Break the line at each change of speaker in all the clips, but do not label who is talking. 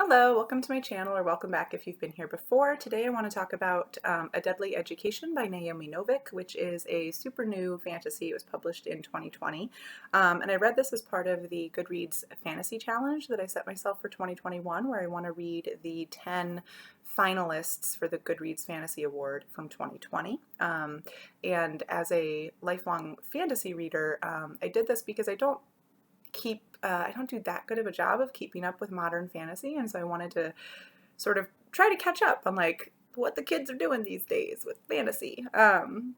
Hello, welcome to my channel, or welcome back if you've been here before. Today I want to talk about A Deadly Education by Naomi Novik, which is a super new fantasy. It was published in 2020. And I read this as part of the Goodreads Fantasy Challenge that I set myself for 2021, where I want to read the 10 finalists for the Goodreads Fantasy Award from 2020. And as a lifelong fantasy reader, I did this because I don't do that good of a job of keeping up with modern fantasy, and so I wanted to sort of try to catch up on like what the kids are doing these days with fantasy.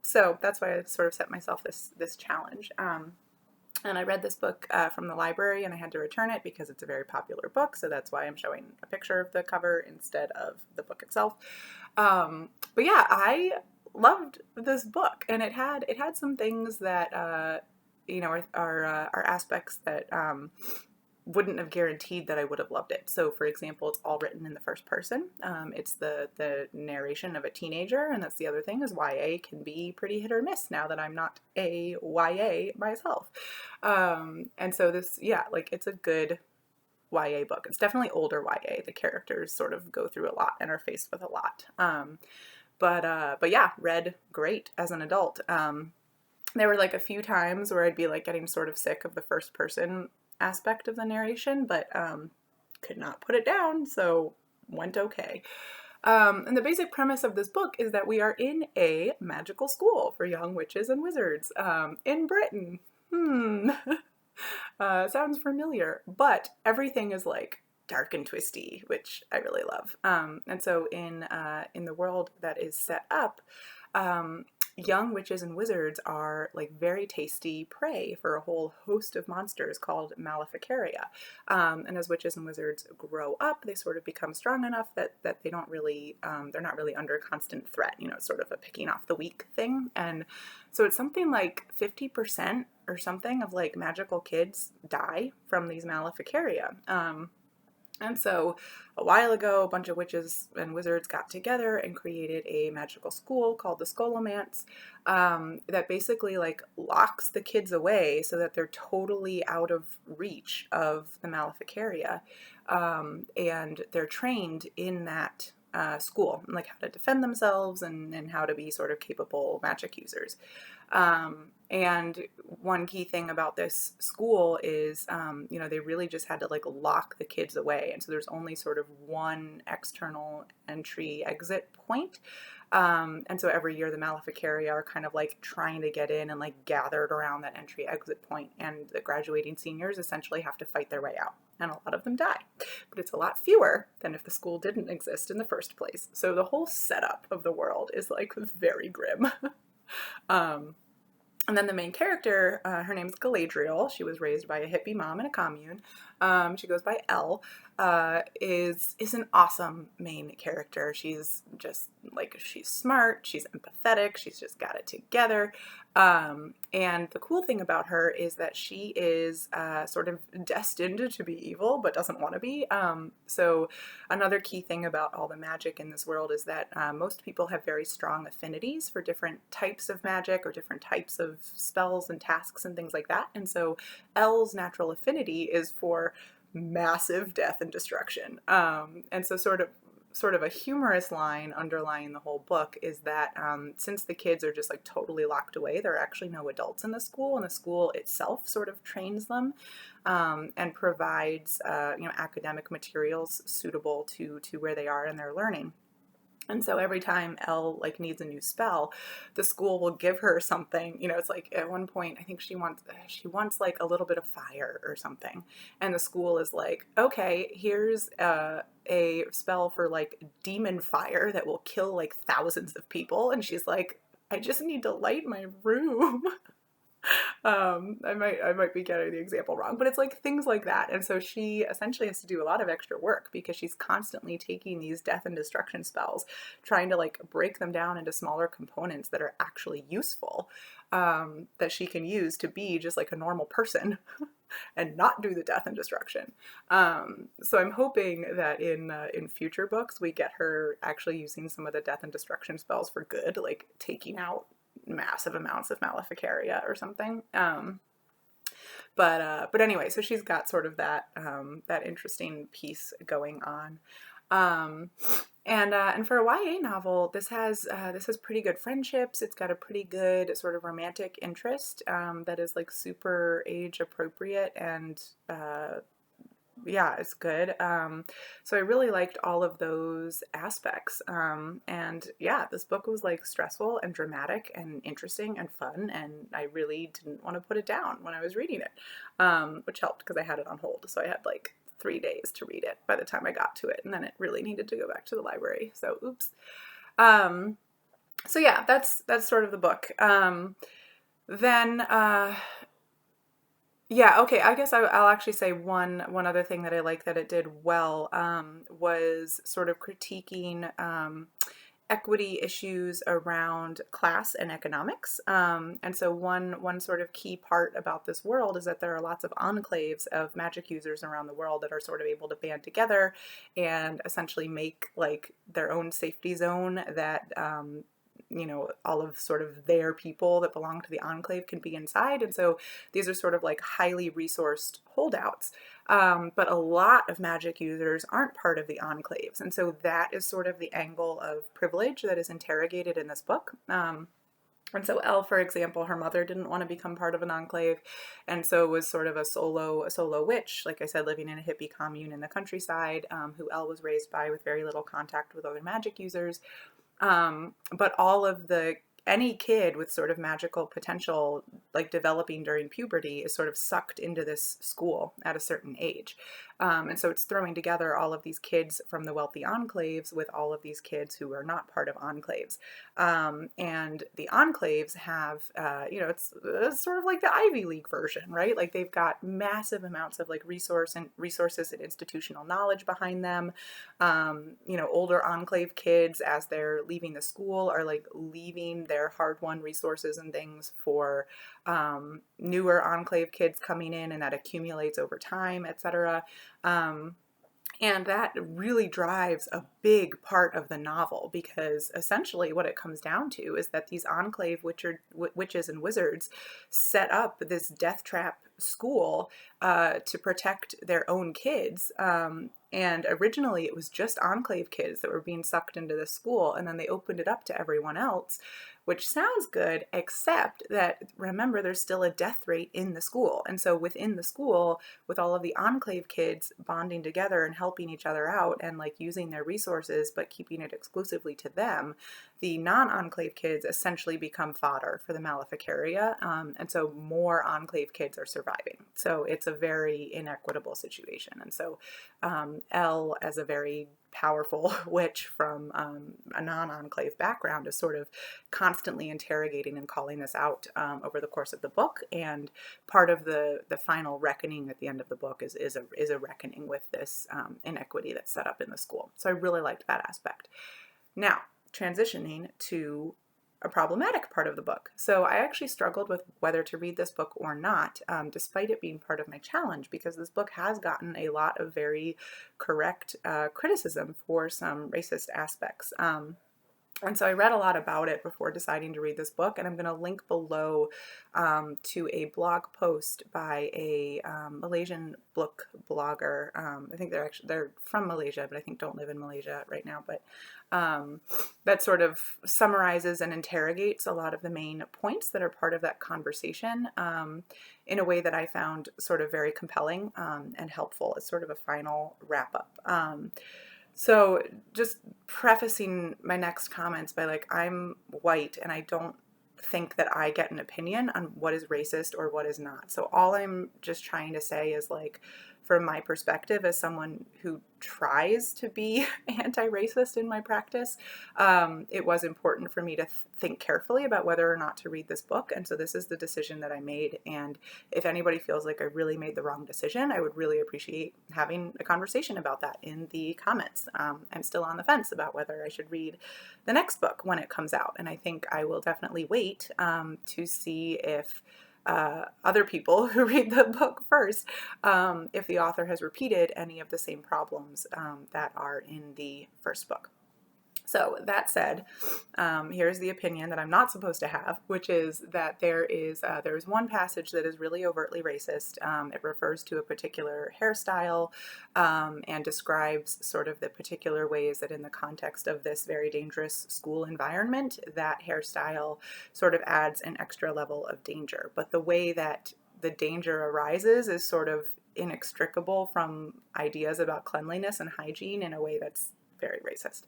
So that's why I sort of set myself this challenge. And I read this book from the library, and I had to return it because it's a very popular book, so that's why I'm showing a picture of the cover instead of the book itself. But yeah, I loved this book, and it had some things that are aspects that wouldn't have guaranteed that I would have loved it. So, for example, it's all written in the first person. It's the narration of a teenager, and that's the other thing, is YA can be pretty hit or miss now that I'm not a YA myself. And so this, yeah, like it's a good YA book. It's definitely older YA. The characters sort of go through a lot and are faced with a lot. But yeah, read great as an adult. There were like a few times where I'd be like getting sort of sick of the first person aspect of the narration, but could not put it down, so went okay. And the basic premise of this book is that we are in a magical school for young witches and wizards in Britain. Sounds familiar, but everything is like dark and twisty, which I really love. And so in the world that is set up, young witches and wizards are like very tasty prey for a whole host of monsters called Maleficaria. And as witches and wizards grow up, they sort of become strong enough that they don't really, they're not really under constant threat. You know, it's sort of a picking off the weak thing. And so it's something like 50% or something of like magical kids die from these Maleficaria. And so a while ago, a bunch of witches and wizards got together and created a magical school called the Scholomance that basically like locks the kids away so that they're totally out of reach of the Maleficaria. And they're trained in that school, like how to defend themselves and how to be sort of capable magic users. And one key thing about this school is, they really just had to like lock the kids away. And so there's only sort of one external entry exit point. And so every year the Maleficaria are kind of like trying to get in and like gathered around that entry exit point. And the graduating seniors essentially have to fight their way out. And a lot of them die. But it's a lot fewer than if the school didn't exist in the first place. So the whole setup of the world is like very grim. And then the main character, her name's Galadriel. She was raised by a hippie mom in a commune. She goes by Elle. Is an awesome main character. She's just like, she's smart, she's empathetic, she's just got it together. And the cool thing about her is that she is sort of destined to be evil, but doesn't want to be. So another key thing about all the magic in this world is that most people have very strong affinities for different types of magic or different types of spells and tasks and things like that. And so Elle's natural affinity is for massive death and destruction. And so sort of a humorous line underlying the whole book is that since the kids are just like totally locked away, there are actually no adults in the school, and the school itself sort of trains them and provides academic materials suitable to where they are in their learning. And so every time Elle like needs a new spell, the school will give her something. You know, it's like at one point I think she wants like a little bit of fire or something, and the school is like, okay, here's a spell for like demon fire that will kill like thousands of people, and she's like, I just need to light my room. I might be getting the example wrong, but it's like things like that. And so she essentially has to do a lot of extra work because she's constantly taking these death and destruction spells, trying to like break them down into smaller components that are actually useful, that she can use to be just like a normal person and not do the death and destruction. So I'm hoping that in future books we get her actually using some of the death and destruction spells for good, like taking out massive amounts of Maleficaria or something. But anyway, so she's got sort of that that interesting piece going on. Um, and for a YA novel, this has pretty good friendships. It's got a pretty good sort of romantic interest that is like super age appropriate, and yeah, it's good. So I really liked all of those aspects. And yeah, this book was like stressful and dramatic and interesting and fun, and I really didn't want to put it down when I was reading it, which helped because I had it on hold. So I had like 3 days to read it by the time I got to it, and then it really needed to go back to the library. So oops. Um, so yeah, that's sort of the book. Then yeah, okay. I guess I'll actually say one other thing that I like that it did well was sort of critiquing equity issues around class and economics. And so one sort of key part about this world is that there are lots of enclaves of magic users around the world that are sort of able to band together and essentially make like their own safety zone that all of sort of their people that belong to the enclave can be inside. And so these are sort of like highly resourced holdouts. But a lot of magic users aren't part of the enclaves. And so that is sort of the angle of privilege that is interrogated in this book. And so Elle, for example, her mother didn't want to become part of an enclave, and so was sort of a solo witch, like I said, living in a hippie commune in the countryside, who Elle was raised by with very little contact with other magic users. But all of any kid with sort of magical potential, like developing during puberty, is sort of sucked into this school at a certain age. And so it's throwing together all of these kids from the wealthy enclaves with all of these kids who are not part of enclaves. And the enclaves have, it's sort of like the Ivy League version, right? Like they've got massive amounts of like resources and institutional knowledge behind them. Older enclave kids, as they're leaving the school, are like leaving their hard-won resources and things for newer enclave kids coming in, and that accumulates over time, etc. And that really drives a big part of the novel, because essentially what it comes down to is that these enclave witches and wizards set up this death trap school to protect their own kids. And originally it was just enclave kids that were being sucked into this school, and then they opened it up to everyone else, which sounds good, except that, remember, there's still a death rate in the school. And so within the school, with all of the enclave kids bonding together and helping each other out and like using their resources, but keeping it exclusively to them, the non-enclave kids essentially become fodder for the Maleficaria. And so more enclave kids are surviving. So it's a very inequitable situation. And so Elle, as a very powerful witch from a non-enclave background, is sort of constantly interrogating and calling this out over the course of the book. And part of the final reckoning at the end of the book is a reckoning with this inequity that's set up in the school. So I really liked that aspect. Now, transitioning to a problematic part of the book. So I actually struggled with whether to read this book or not, despite it being part of my challenge, because this book has gotten a lot of very correct criticism for some racist aspects. And so I read a lot about it before deciding to read this book, and I'm going to link below to a blog post by a Malaysian book blogger. I think they're from Malaysia, but I think don't live in Malaysia right now. But that sort of summarizes and interrogates a lot of the main points that are part of that conversation in a way that I found sort of very compelling and helpful as sort of a final wrap up. So just prefacing my next comments by like, I'm white and I don't think that I get an opinion on what is racist or what is not. So all I'm just trying to say is like, from my perspective as someone who tries to be anti-racist in my practice, it was important for me to think carefully about whether or not to read this book. And so this is the decision that I made. And if anybody feels like I really made the wrong decision, I would really appreciate having a conversation about that in the comments. I'm still on the fence about whether I should read the next book when it comes out. And I think I will definitely wait to see if other people who read the book first, if the author has repeated any of the same problems that are in the first book. So that said, here's the opinion that I'm not supposed to have, which is that there is one passage that is really overtly racist. It refers to a particular hairstyle and describes sort of the particular ways that in the context of this very dangerous school environment, that hairstyle sort of adds an extra level of danger. But the way that the danger arises is sort of inextricable from ideas about cleanliness and hygiene in a way that's very racist.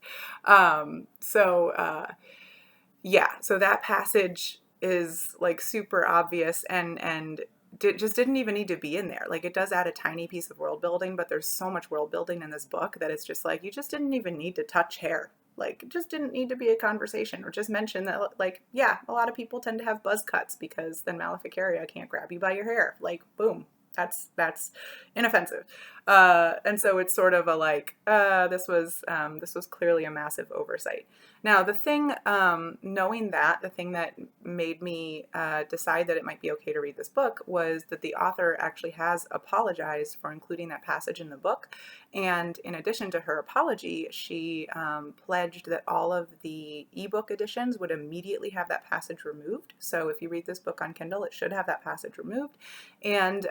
So that passage is like super obvious and just didn't even need to be in there. Like, it does add a tiny piece of world building, but there's so much world building in this book that it's just like, you just didn't even need to touch hair. Like, it just didn't need to be a conversation, or just mention that, like, yeah, a lot of people tend to have buzz cuts because then Maleficaria can't grab you by your hair. Like, boom. That's inoffensive, and so it's sort of a like this was clearly a massive oversight. Now the thing, knowing that, the thing that made me decide that it might be okay to read this book was that the author actually has apologized for including that passage in the book, and in addition to her apology, she pledged that all of the ebook editions would immediately have that passage removed. So if you read this book on Kindle, it should have that passage removed, and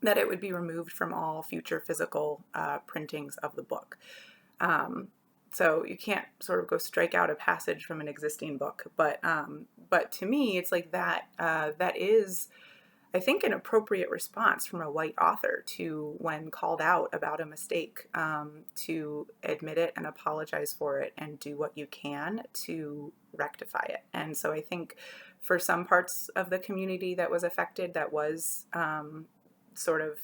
that it would be removed from all future physical printings of the book. So you can't sort of go strike out a passage from an existing book, but to me, it's like that is, I think, an appropriate response from a white author to, when called out about a mistake, to admit it and apologize for it and do what you can to rectify it. And so I think for some parts of the community that was affected, that was sort of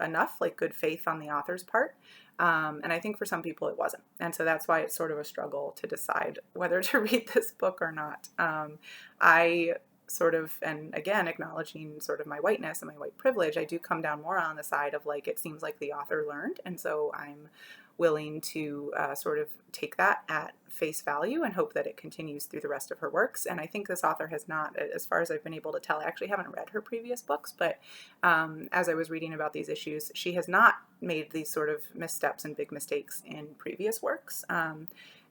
enough, like good faith on the author's part. And I think for some people it wasn't. And so that's why it's sort of a struggle to decide whether to read this book or not. I sort of, and again, acknowledging sort of my whiteness and my white privilege, I do come down more on the side of like, it seems like the author learned. And so I'm willing to sort of take that at face value and hope that it continues through the rest of her works. And I think this author has not, as far as I've been able to tell, I actually haven't read her previous books, but as I was reading about these issues, she has not made these sort of missteps and big mistakes in previous works.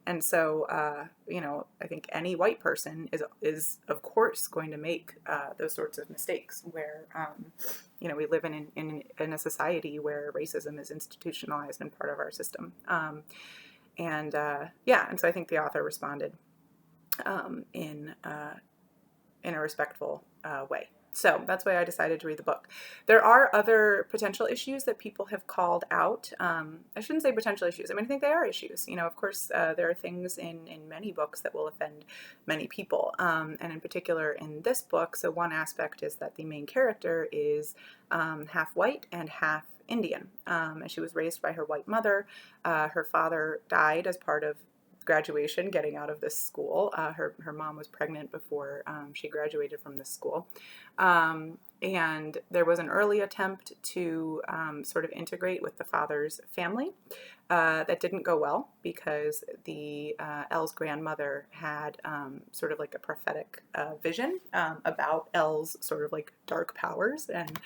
And so, I think any white person is of course going to make those sorts of mistakes where, we live in a society where racism is institutionalized and part of our system. And so I think the author responded in a respectful way. So that's why I decided to read the book. There are other potential issues that people have called out. I shouldn't say potential issues. I mean, I think they are issues. Of course, there are things in many books that will offend many people. And in particular in this book, so one aspect is that the main character is half white and half Indian. And she was raised by her white mother. Her father died as part of graduation, getting out of this school. Her mom was pregnant before she graduated from this school. And there was an early attempt to sort of integrate with the father's family that didn't go well because the Elle's grandmother had sort of like a prophetic vision about Elle's sort of like dark powers, and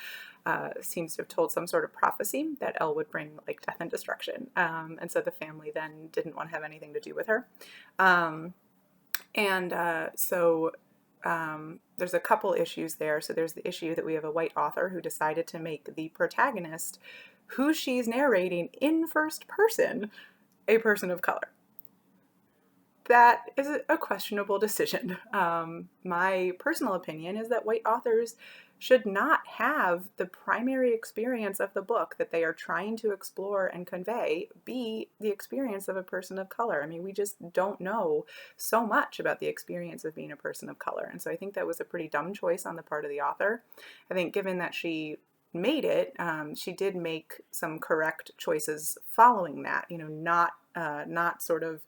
seems to have told some sort of prophecy that Elle would bring like death and destruction. And so the family then didn't want to have anything to do with her. There's a couple issues there. So there's the issue that we have a white author who decided to make the protagonist, who she's narrating in first person, a person of color. That is a questionable decision. My personal opinion is that white authors should not have the primary experience of the book that they are trying to explore and convey be the experience of a person of color. I mean, we just don't know so much about the experience of being a person of color. And so I think that was a pretty dumb choice on the part of the author. I think given that she made it, she did make some correct choices following that, not sort of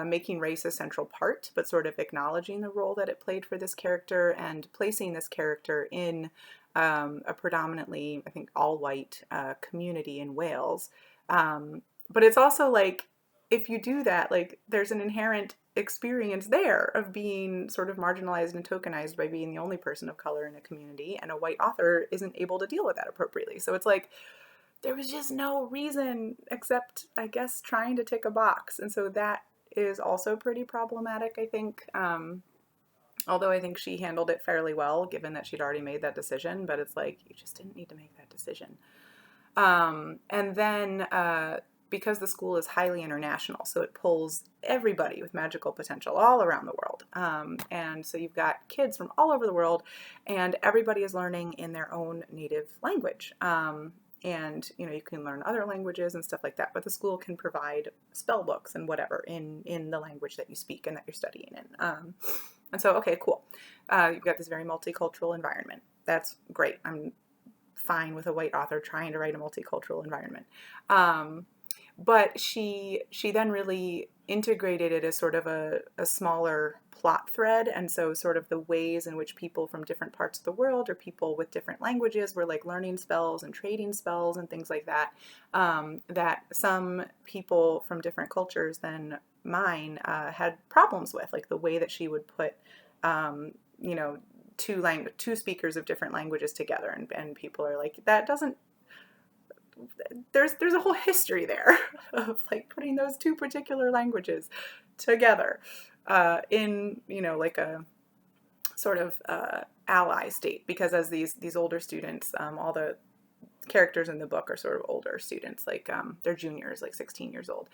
making race a central part, but sort of acknowledging the role that it played for this character and placing this character in a predominantly, I think, all-white community in Wales. But it's also like, if you do that, like, there's an inherent experience there of being sort of marginalized and tokenized by being the only person of color in a community, and a white author isn't able to deal with that appropriately. So it's like, there was just no reason except, I guess, trying to tick a box. And so that is also pretty problematic, I think. Although I think she handled it fairly well, given that she'd already made that decision. But it's like, you just didn't need to make that decision. And then because the school is highly international, so it pulls everybody with magical potential all around the world. And so you've got kids from all over the world, and everybody is learning in their own native language. And you can learn other languages and stuff like that, but the school can provide spell books and whatever in the language that you speak and that you're studying in. And so, okay, cool. You've got this very multicultural environment. That's great. I'm fine with a white author trying to write a multicultural environment. But she then really integrated it as sort of a smaller plot thread. And so sort of the ways in which people from different parts of the world or people with different languages were like learning spells and trading spells and things like that, that some people from different cultures than mine had problems with, like the way that she would put, two speakers of different languages together, and people are like, that doesn't, there's a whole history there of like putting those two particular languages together in like a sort of ally state, because as these older students, all the characters in the book are sort of older students, like they're juniors, like 16 years old,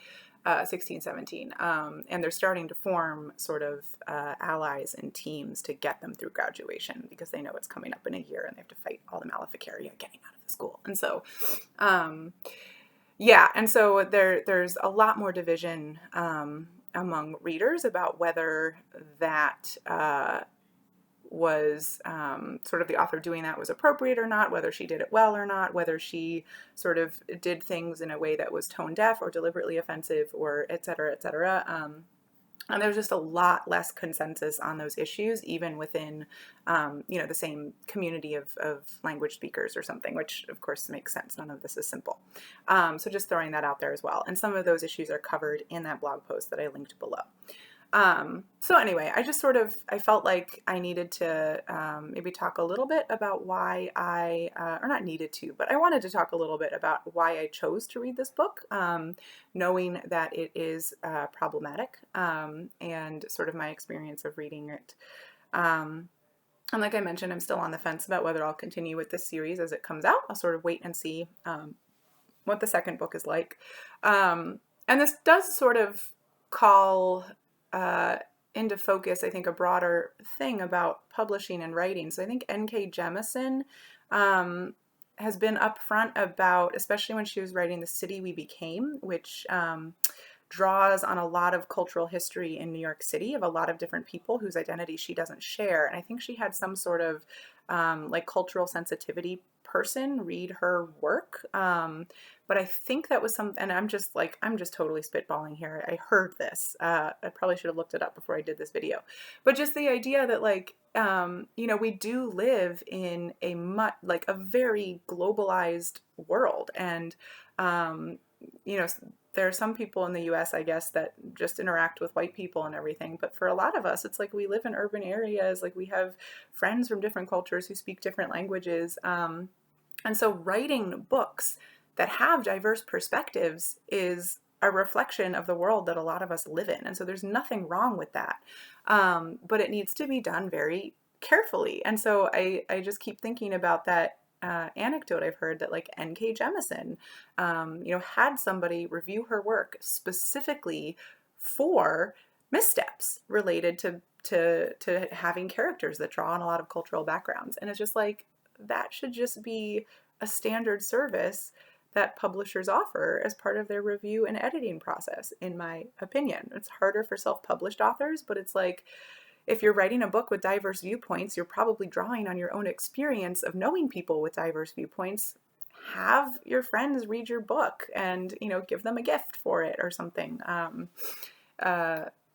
16, 17, and they're starting to form sort of allies and teams to get them through graduation, because they know it's coming up in a year and they have to fight all the Maleficaria getting out of the school. And so and so there's a lot more division among readers about whether that was sort of the author doing that was appropriate or not, whether she did it well or not, whether she sort of did things in a way that was tone deaf or deliberately offensive, or et cetera, et cetera. And there's just a lot less consensus on those issues, even within, the same community of language speakers or something, which of course makes sense. None of this is simple. So just throwing that out there as well. And some of those issues are covered in that blog post that I linked below. So anyway, I felt like I needed to maybe talk a little bit about why or not needed to, but I wanted to talk a little bit about why I chose to read this book, knowing that it is problematic, and sort of my experience of reading it. And like I mentioned, I'm still on the fence about whether I'll continue with this series as it comes out. I'll sort of wait and see what the second book is like. And this does sort of call into focus, I think, a broader thing about publishing and writing. So I think N.K. Jemisin has been upfront about, especially when she was writing The City We Became, which draws on a lot of cultural history in New York City of a lot of different people whose identity she doesn't share. And I think she had some sort of like cultural sensitivity person read her work. But I think that was and I'm just totally spitballing here. I heard this. I probably should have looked it up before I did this video. But just the idea that we do live in a very globalized world. And, there are some people in the US, I guess, that just interact with white people and everything. But for a lot of us, it's like we live in urban areas. Like we have friends from different cultures who speak different languages. And so writing books that have diverse perspectives is a reflection of the world that a lot of us live in. And so there's nothing wrong with that. But it needs to be done very carefully. And so I just keep thinking about that anecdote I've heard that like N.K. Jemisin, had somebody review her work specifically for missteps related to having characters that draw on a lot of cultural backgrounds. And it's just like, that should just be a standard service that publishers offer as part of their review and editing process, in my opinion. It's harder for self-published authors, but it's like, if you're writing a book with diverse viewpoints, you're probably drawing on your own experience of knowing people with diverse viewpoints. Have your friends read your book and, give them a gift for it or something.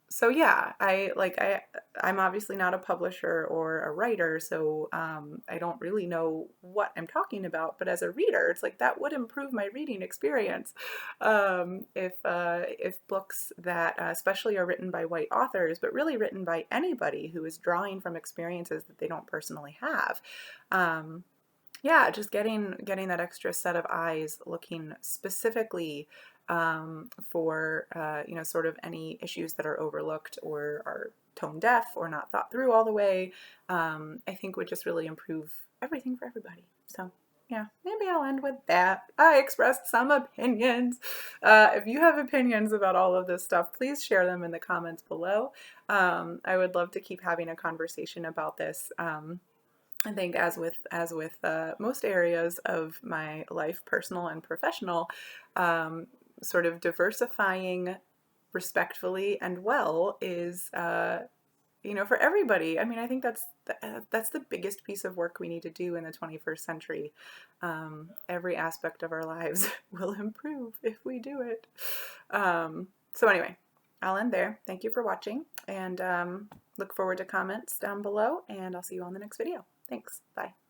So yeah, I'm obviously not a publisher or a writer, so I don't really know what I'm talking about. But as a reader, it's like that would improve my reading experience if books that especially are written by white authors, but really written by anybody who is drawing from experiences that they don't personally have. yeah, just getting that extra set of eyes looking specifically for sort of any issues that are overlooked or are tone deaf or not thought through all the way. I think would just really improve everything for everybody. So yeah, maybe I'll end with that. I expressed some opinions. If you have opinions about all of this stuff, please share them in the comments below. I would love to keep having a conversation about this. I think as with most areas of my life, personal and professional, sort of diversifying respectfully and well is for everybody. I mean, I think that's the biggest piece of work we need to do in the 21st century. Every aspect of our lives will improve if we do it. So anyway, I'll end there. Thank you for watching, and look forward to comments down below, and I'll see you on the next video. Thanks. Bye.